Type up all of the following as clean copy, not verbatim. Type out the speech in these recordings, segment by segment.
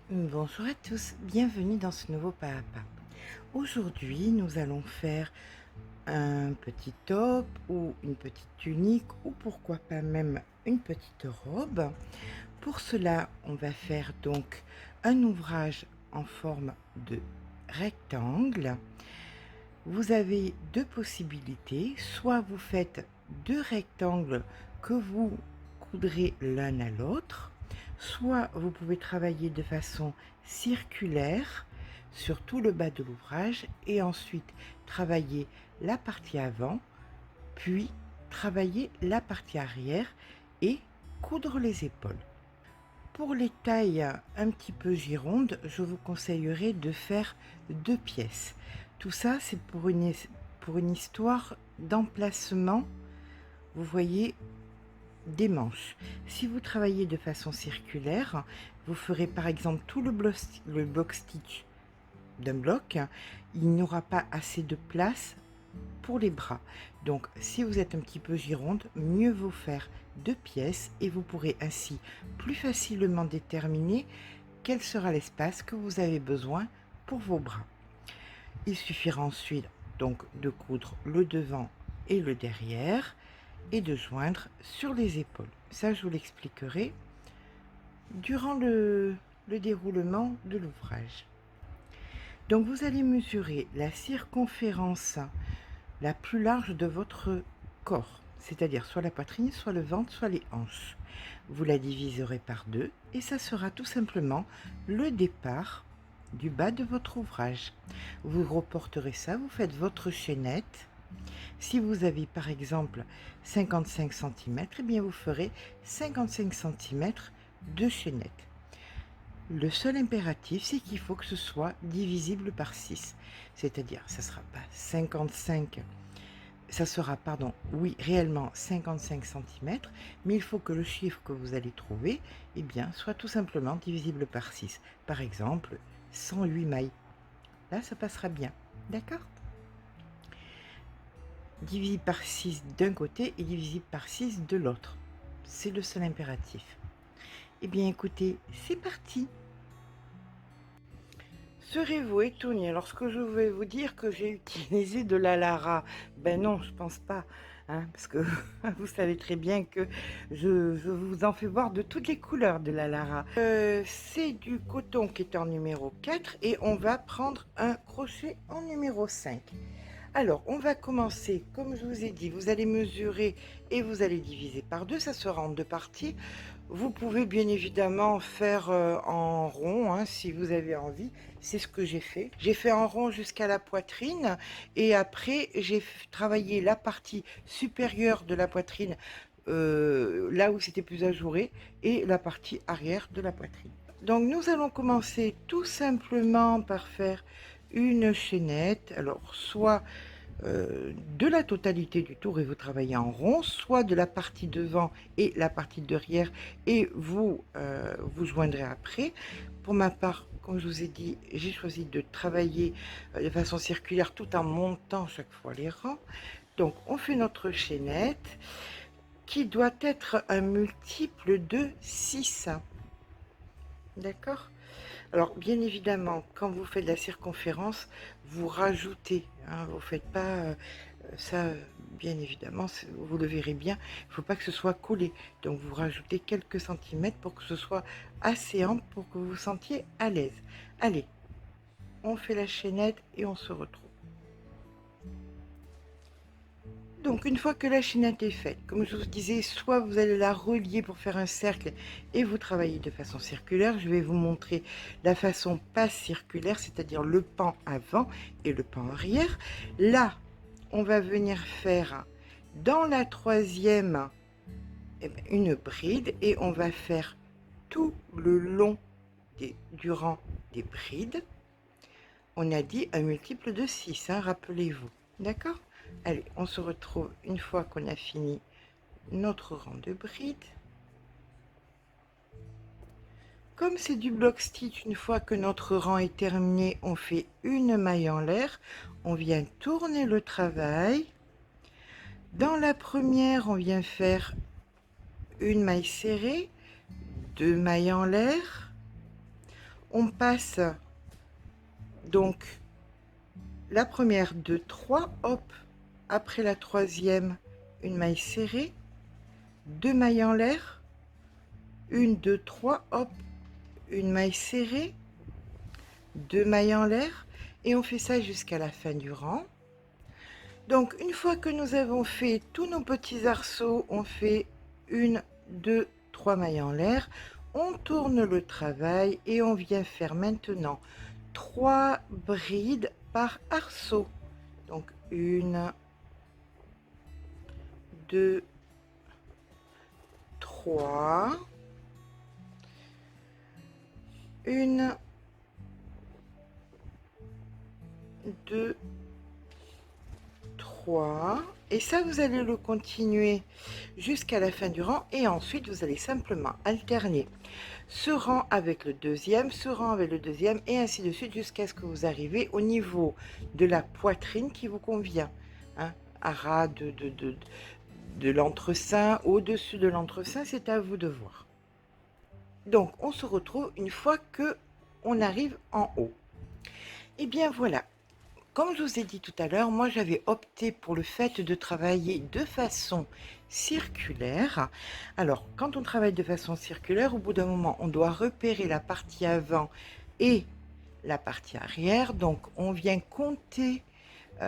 Bonjour à tous, bienvenue dans ce nouveau pas à pas. Aujourd'hui, nous allons faire un petit top ou une petite tunique ou pourquoi pas même une petite robe. Pour cela, on va faire donc un ouvrage en forme de rectangle. Vous avez deux possibilités, soit vous faites deux rectangles que vous coudrez l'un à l'autre, soit vous pouvez travailler de façon circulaire sur tout le bas de l'ouvrage et ensuite travailler la partie avant, puis travailler la partie arrière et coudre les épaules. Pour les tailles un petit peu girondes, je vous conseillerais de faire deux pièces. Tout ça, c'est pour une histoire d'emplacement, vous voyez, des manches. Si vous travaillez de façon circulaire, vous ferez par exemple tout le block stitch d'un bloc, il n'y aura pas assez de place pour les bras. Donc si vous êtes un petit peu gironde, mieux vaut faire deux pièces et vous pourrez ainsi plus facilement déterminer quel sera l'espace que vous avez besoin pour vos bras. Il suffira ensuite donc de coudre le devant et le derrière et de joindre sur les épaules. Ça, je vous l'expliquerai durant le déroulement de l'ouvrage. Donc vous allez mesurer la circonférence la plus large de votre corps, c'est-à-dire soit la poitrine, soit le ventre, soit les hanches. Vous la diviserez par deux et ça sera tout simplement le départ du bas de votre ouvrage. Vous reporterez ça, vous faites votre chaînette. Si vous avez par exemple 55 cm, eh bien vous ferez 55 cm de chaînette. Le seul impératif, c'est qu'il faut que ce soit divisible par 6. C'est-à-dire, ça sera pas 55, ça sera, pardon, oui, réellement 55 cm, mais il faut que le chiffre que vous allez trouver, eh bien, soit tout simplement divisible par 6. Par exemple, 108 mailles. Là, ça passera bien. D'accord? Divisible par 6 d'un côté et divisible par 6 de l'autre. C'est le seul impératif. Eh bien, écoutez, c'est parti! Serez-vous étonné lorsque je vais vous dire que j'ai utilisé de la Lara? Ben non, je pense pas, hein, parce que vous savez très bien que je vous en fais voir de toutes les couleurs de la Lara. C'est du coton qui est en numéro 4 et on va prendre un crochet en numéro 5. Alors, on va commencer, comme je vous ai dit, vous allez mesurer et vous allez diviser par deux, ça sera en deux parties. Vous pouvez bien évidemment faire en rond, hein, si vous avez envie. C'est ce que j'ai fait. J'ai fait en rond jusqu'à la poitrine et après j'ai travaillé la partie supérieure de la poitrine, là où c'était plus ajouré, et la partie arrière de la poitrine. Donc nous allons commencer tout simplement par faire une chaînette. Alors soit de la totalité du tour et vous travaillez en rond, soit de la partie devant et la partie derrière et vous vous joindrez après. Pour ma part, comme je vous ai dit, j'ai choisi de travailler de façon circulaire tout en montant chaque fois les rangs. Donc on fait notre chaînette qui doit être un multiple de 6. D'accord? Alors, bien évidemment, quand vous faites la circonférence, vous rajoutez, hein, vous ne faites pas ça, bien évidemment, vous le verrez bien, il ne faut pas que ce soit collé. Donc, vous rajoutez quelques centimètres pour que ce soit assez ample pour que vous vous sentiez à l'aise. Allez, on fait la chaînette et on se retrouve. Donc une fois que la chaînette est faite, comme je vous disais, soit vous allez la relier pour faire un cercle et vous travaillez de façon circulaire. Je vais vous montrer la façon pas circulaire, c'est-à-dire le pan avant et le pan arrière. Là, on va venir faire dans la troisième une bride et on va faire tout le long du rang des brides. On a dit un multiple de 6, hein, rappelez-vous. D'accord? Allez, on se retrouve une fois qu'on a fini notre rang de brides. Comme c'est du block stitch, une fois que notre rang est terminé, on fait une maille en l'air. On vient tourner le travail. Dans la première, on vient faire une maille serrée, deux mailles en l'air. On passe donc la première 2, 3, hop, après la troisième, une maille serrée, 2 mailles en l'air, 1, 2, 3, hop, une maille serrée, 2 mailles en l'air, et on fait ça jusqu'à la fin du rang. Donc une fois que nous avons fait tous nos petits arceaux, on fait 1, 2, 3 mailles en l'air, on tourne le travail et on vient faire maintenant 3 brides par arceau. Donc 1, 2, 3, 1, 2, 3, et ça vous allez le continuer jusqu'à la fin du rang, et ensuite vous allez simplement alterner ce rang avec le deuxième, ce rang avec le deuxième, et ainsi de suite jusqu'à ce que vous arrivez au niveau de la poitrine qui vous convient, hein, à ras de l'entresein, au-dessus de l'entresein, c'est à vous de voir. Donc on se retrouve une fois que on arrive en haut. Et bien voilà, comme je vous ai dit tout à l'heure, moi j'avais opté pour le fait de travailler de façon circulaire. Alors quand on travaille de façon circulaire, au bout d'un moment on doit repérer la partie avant et la partie arrière. Donc on vient compter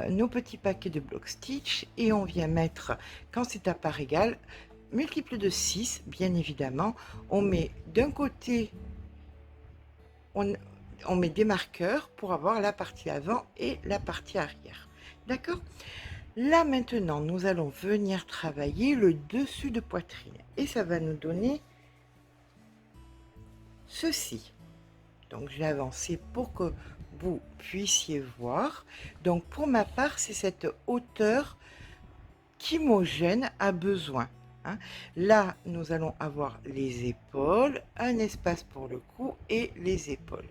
nos petits paquets de block stitch et on vient mettre, quand c'est à part égale, multiple de 6 bien évidemment. On met d'un côté, on met des marqueurs pour avoir la partie avant et la partie arrière. D'accord? Là maintenant, nous allons venir travailler le dessus de poitrine et ça va nous donner ceci. Donc je vais avancer pour que vous puissiez voir. Donc pour ma part, c'est cette hauteur qu'Imogène a besoin. Hein. Là, nous allons avoir les épaules, un espace pour le cou et les épaules.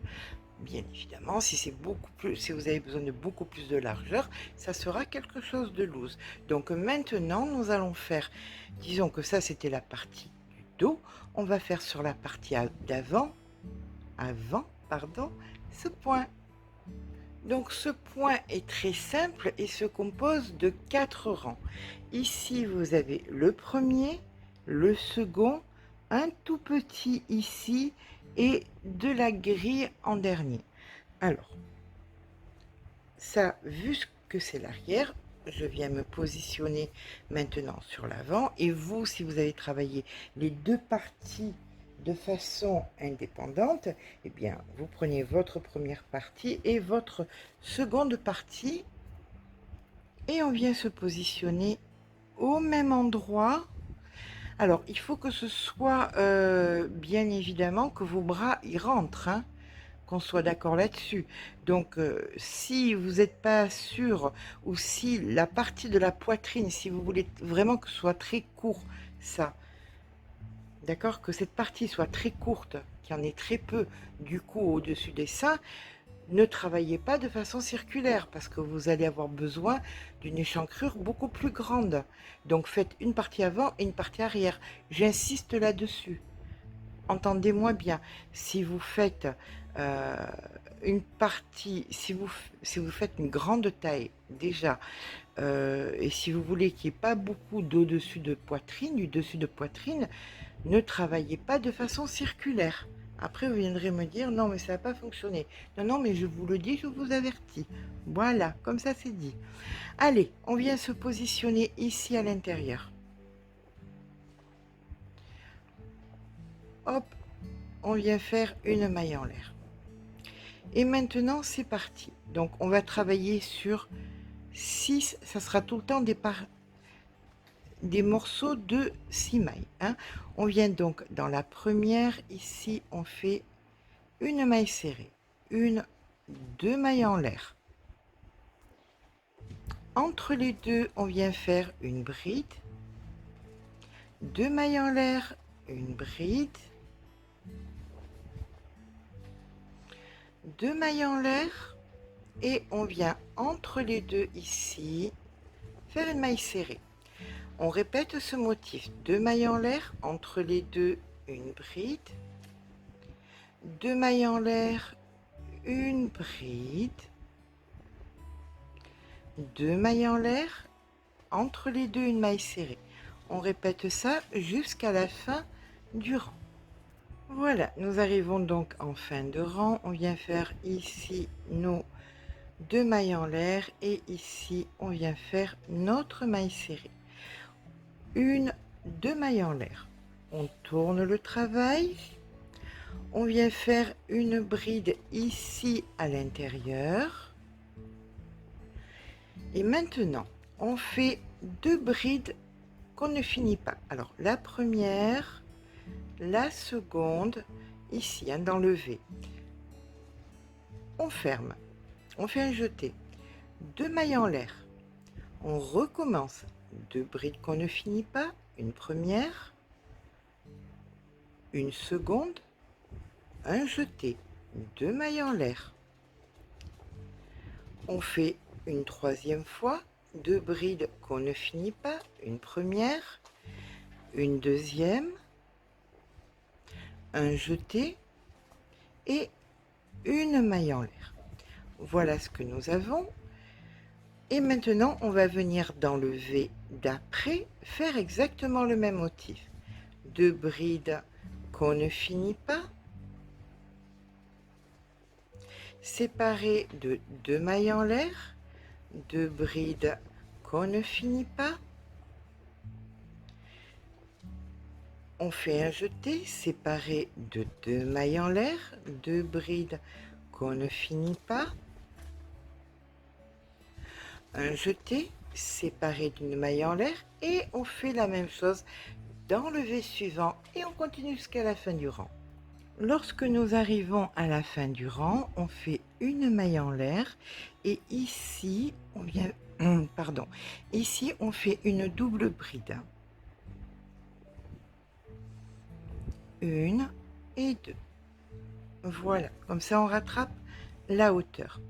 Bien évidemment, si c'est beaucoup plus, si vous avez besoin de beaucoup plus de largeur, ça sera quelque chose de loose. Donc maintenant, nous allons faire, disons que ça c'était la partie du dos, on va faire sur la partie d'avant, pardon, ce point. Donc ce point est très simple et se compose de 4 rangs. Ici, vous avez le premier, le second, un tout petit ici et de la grille en dernier. Alors, ça, vu que c'est l'arrière, je viens me positionner maintenant sur l'avant. Et vous, si vous avez travaillé les deux parties de façon indépendante, eh bien, vous prenez votre première partie et votre seconde partie et on vient se positionner au même endroit. Alors, il faut que ce soit bien évidemment que vos bras y rentrent, hein, qu'on soit d'accord là-dessus. Donc, si vous n'êtes pas sûr ou si la partie de la poitrine, si vous voulez vraiment que ce soit très court, ça, d'accord, que cette partie soit très courte, qu'il y en ait très peu du cou au-dessus des seins, ne travaillez pas de façon circulaire parce que vous allez avoir besoin d'une échancrure beaucoup plus grande. Donc faites une partie avant et une partie arrière. J'insiste là-dessus. Entendez-moi bien. Si vous faites une partie, si vous faites une grande taille déjà, et si vous voulez qu'il n'y ait pas beaucoup d'au-dessus de poitrine, du dessus de poitrine, ne travaillez pas de façon circulaire. Après, vous viendrez me dire, non, mais ça n'a pas fonctionné. Non, non, mais je vous le dis, je vous avertis. Voilà, comme ça, c'est dit. Allez, on vient se positionner ici à l'intérieur. Hop, on vient faire une maille en l'air. Et maintenant, c'est parti. Donc, on va travailler sur 6, ça sera tout le temps des morceaux de 6 mailles. Hein. On vient donc dans la première, ici, on fait une maille serrée, une, 2 mailles en l'air. Entre les deux, on vient faire une bride, 2 mailles en l'air, une bride, 2 mailles en l'air, et on vient entre les deux ici faire une maille serrée. On répète ce motif, 2 mailles en l'air, entre les deux une bride, 2 mailles en l'air, une bride, 2 mailles en l'air, entre les deux une maille serrée. On répète ça jusqu'à la fin du rang. Voilà, nous arrivons donc en fin de rang. On vient faire ici nos 2 mailles en l'air et ici on vient faire notre maille serrée. 2 mailles en l'air. On tourne le travail. On vient faire une bride ici à l'intérieur. Et maintenant, on fait 2 brides qu'on ne finit pas. Alors, la première, la seconde, ici, hein, dans le V. On ferme. On fait un jeté. 2 mailles en l'air. On recommence. 2 brides qu'on ne finit pas. Une première, une seconde, un jeté, 2 mailles en l'air. On fait une troisième fois, 2 brides qu'on ne finit pas, une première, une deuxième, un jeté et une maille en l'air. Voilà ce que nous avons. Et maintenant, on va venir dans le V d'après faire exactement le même motif. 2 brides qu'on ne finit pas, séparées de 2 mailles en l'air, 2 brides qu'on ne finit pas. On fait un jeté séparé de 2 mailles en l'air, 2 brides qu'on ne finit pas. Un jeté séparé d'une maille en l'air et on fait la même chose dans le V suivant et on continue jusqu'à la fin du rang. Lorsque nous arrivons à la fin du rang, on fait une maille en l'air et ici on vient ici on fait une double bride. 1 et 2. Voilà, comme ça on rattrape la hauteur.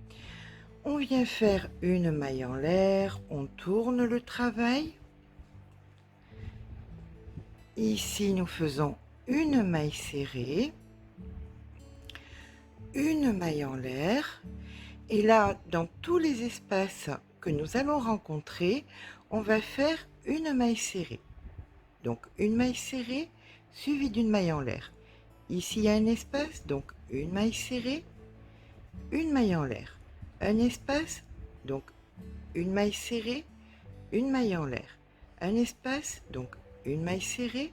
On vient faire une maille en l'air, on tourne le travail. Ici, nous faisons une maille serrée, une maille en l'air. Et là, dans tous les espaces que nous allons rencontrer, on va faire une maille serrée. Donc, une maille serrée suivie d'une maille en l'air. Ici, il y a un espace, donc une maille serrée, une maille en l'air. Un espace, donc une maille serrée, une maille en l'air. Un espace, donc une maille serrée,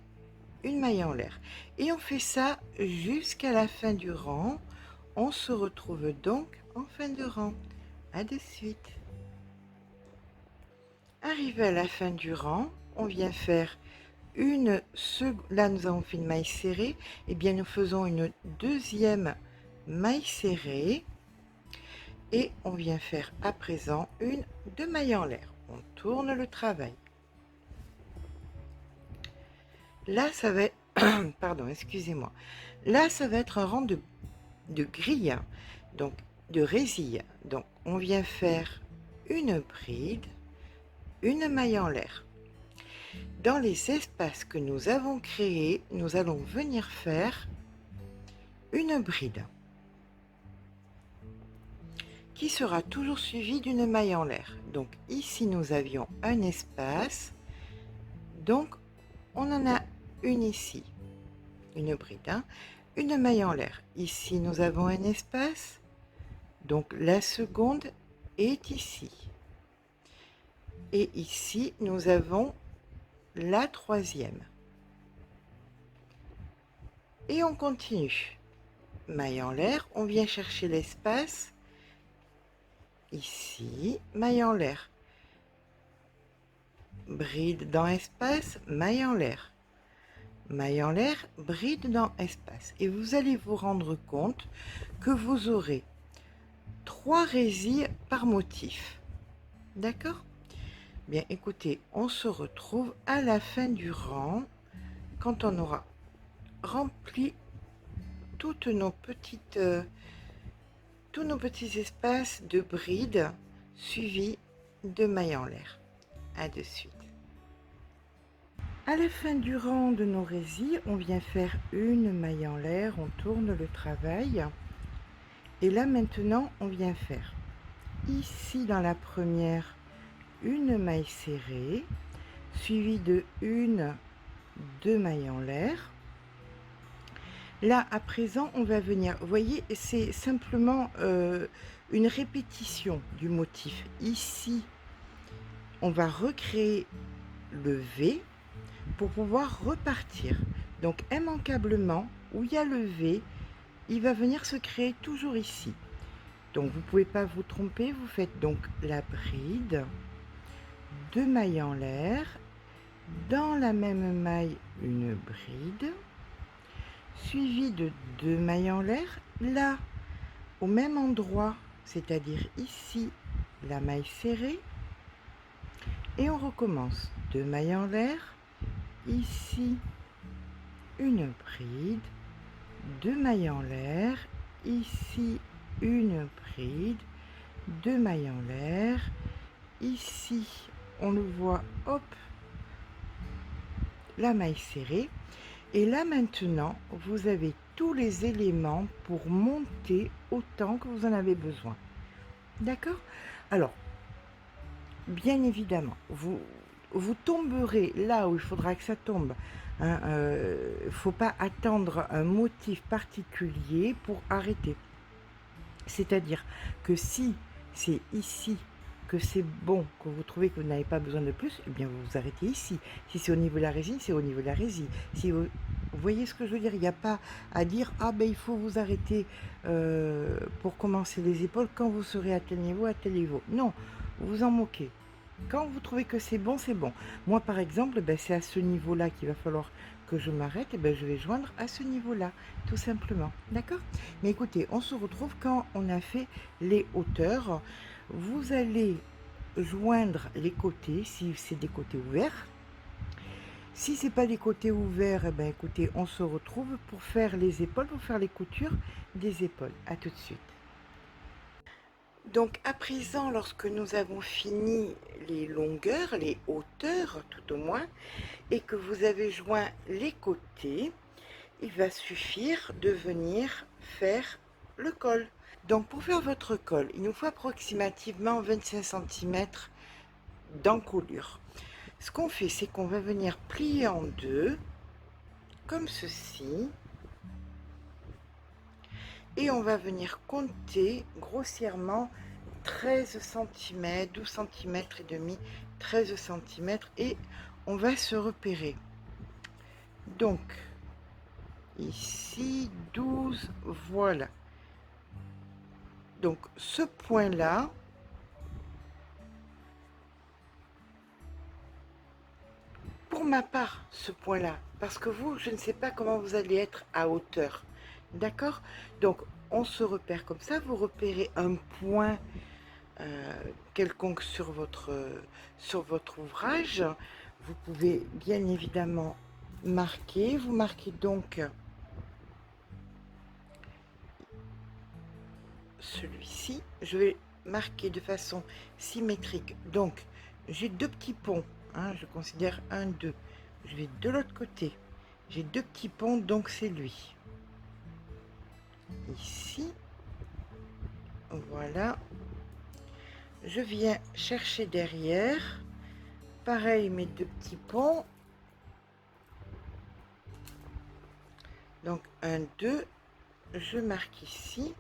une maille en l'air. Et on fait ça jusqu'à la fin du rang. On se retrouve donc en fin de rang. À de suite. Arrivé à la fin du rang, on vient faire une seconde. Là, nous avons fait une maille serrée. Et bien, nous faisons une deuxième maille serrée. Et on vient faire à présent une 2 mailles en l'air. On tourne le travail. Là, ça va être, pardon, excusez-moi. Là, ça va être un rang de grille, donc de résille. Donc, on vient faire une bride, une maille en l'air. Dans les espaces que nous avons créés, nous allons venir faire une bride qui sera toujours suivie d'une maille en l'air. Donc ici, nous avions un espace, donc on en a une ici, une bride, hein, une maille en l'air. Ici, nous avons un espace, donc la seconde est ici. Et ici, nous avons la troisième. Et on continue. Maille en l'air, on vient chercher l'espace. Ici, maille en l'air. Bride dans espace, maille en l'air. Maille en l'air, bride dans espace. Et vous allez vous rendre compte que vous aurez 3 résilles par motif. D'accord? Bien, écoutez, on se retrouve à la fin du rang quand on aura rempli toutes nos petites, tous nos petits espaces de brides suivis de mailles en l'air. À de suite. À la fin du rang de nos résils, on vient faire une maille en l'air, on tourne le travail. Et là maintenant, on vient faire ici dans la première une maille serrée, suivie de deux mailles en l'air. Là, à présent, on va venir, vous voyez, c'est simplement une répétition du motif. Ici, on va recréer le V pour pouvoir repartir. Donc, immanquablement, où il y a le V, il va venir se créer toujours ici. Donc, vous ne pouvez pas vous tromper, vous faites donc la bride, deux mailles en l'air, dans la même maille, une bride, suivi de deux mailles en l'air, là, au même endroit, c'est-à-dire ici, la maille serrée, et on recommence. Deux mailles en l'air, ici, une bride, deux mailles en l'air, ici, une bride, deux mailles en l'air, ici, on le voit, hop, la maille serrée. Et là maintenant, vous avez tous les éléments pour monter autant que vous en avez besoin. D'accord? Alors, bien évidemment, vous tomberez là où il faudra que ça tombe. Il ne faut pas attendre un motif particulier pour arrêter. C'est-à-dire que si c'est ici que c'est bon, que vous trouvez que vous n'avez pas besoin de plus, eh bien vous vous arrêtez ici. Si c'est au niveau de la résine, c'est au niveau de la résine. Si vous voyez ce que je veux dire, il n'y a pas à dire « Ah ben il faut vous arrêter pour commencer les épaules quand vous serez à tel niveau, à tel niveau ». Non, vous vous en moquez. Quand vous trouvez que c'est bon, c'est bon. Moi par exemple, ben, c'est à ce niveau-là qu'il va falloir que je m'arrête, et ben, je vais joindre à ce niveau-là, tout simplement. D'accord? Mais écoutez, on se retrouve quand on a fait les hauteurs. Vous allez joindre les côtés, si c'est des côtés ouverts. Si c'est pas des côtés ouverts, eh ben, écoutez, on se retrouve pour faire les épaules, pour faire les coutures des épaules. À tout de suite. Donc à présent, lorsque nous avons fini les longueurs, les hauteurs tout au moins, et que vous avez joint les côtés, il va suffire de venir faire le col. Donc pour faire votre col, il nous faut approximativement 25 cm d'encolure. Ce qu'on fait, c'est qu'on va venir plier en deux, comme ceci, et on va venir compter grossièrement 13 cm, 12 cm et demi, 13 cm, et on va se repérer. Donc ici 12, voilà. Donc ce point là, pour ma part, ce point là, parce que vous, je ne sais pas comment vous allez être à hauteur, d'accord? Donc on se repère comme ça, vous repérez un point quelconque sur votre ouvrage. Vous pouvez bien évidemment marquer, vous marquez donc celui-ci. Je vais marquer de façon symétrique, donc j'ai deux petits ponts, hein, je considère un, deux. Je vais de l'autre côté, j'ai deux petits ponts, donc c'est lui. Ici, voilà. Je viens chercher derrière, pareil, mes deux petits ponts. Donc un, deux, je marque ici.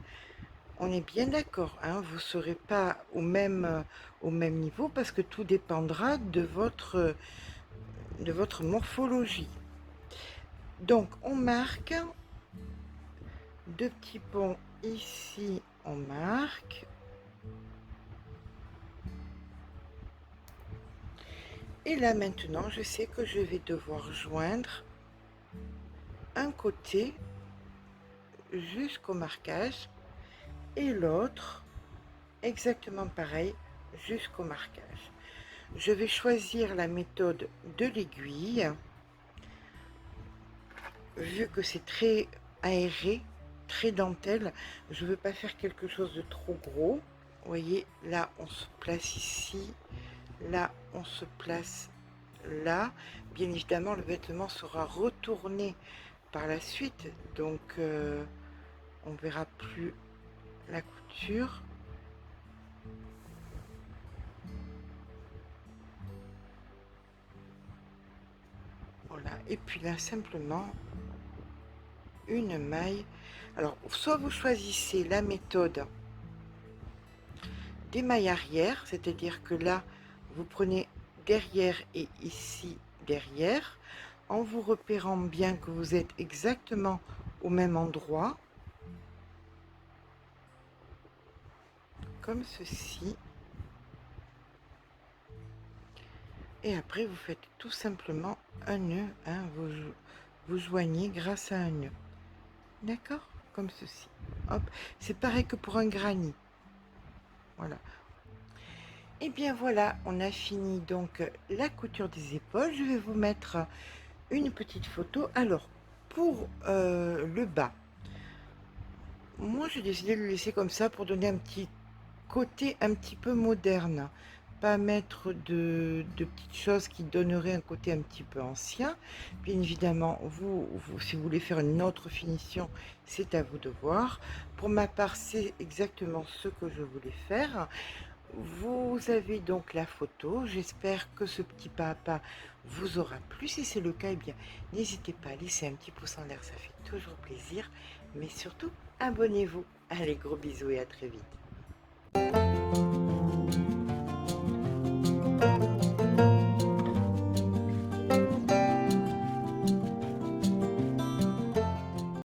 On est bien d'accord, hein, vous ne serez pas au même niveau parce que tout dépendra de votre morphologie. Donc on marque deux petits ponts ici, on marque. Et là maintenant, je sais que je vais devoir joindre un côté jusqu'au marquage et l'autre exactement pareil jusqu'au marquage. Je vais choisir la méthode de l'aiguille, vu que c'est très aéré, très dentelle, je ne veux pas faire quelque chose de trop gros. Vous voyez, là on se place ici, là on se place là, bien évidemment, le vêtement sera retourné par la suite, donc on verra plus la couture. Voilà, et puis là, simplement, une maille. Alors, soit vous choisissez la méthode des mailles arrière, c'est-à-dire que là, vous prenez derrière et ici derrière, en vous repérant bien que vous êtes exactement au même endroit, comme ceci. Et après, vous faites tout simplement un nœud, hein, vous joignez grâce à un nœud. D'accord? Comme ceci. Hop, c'est pareil que pour un granit. Voilà. Et bien voilà, on a fini donc la couture des épaules. Je vais vous mettre une petite photo. Alors, pour le bas, moi j'ai décidé de le laisser comme ça pour donner un petit côté un petit peu moderne. Pas mettre de petites choses qui donneraient un côté un petit peu ancien. Bien évidemment, si vous voulez faire une autre finition, c'est à vous de voir. Pour ma part, c'est exactement ce que je voulais faire. Vous avez donc la photo. J'espère que ce petit pas à pas vous aura plu. Si c'est le cas, eh bien, n'hésitez pas à laisser un petit pouce en l'air, ça fait toujours plaisir. Mais surtout, abonnez-vous. Allez, gros bisous et à très vite.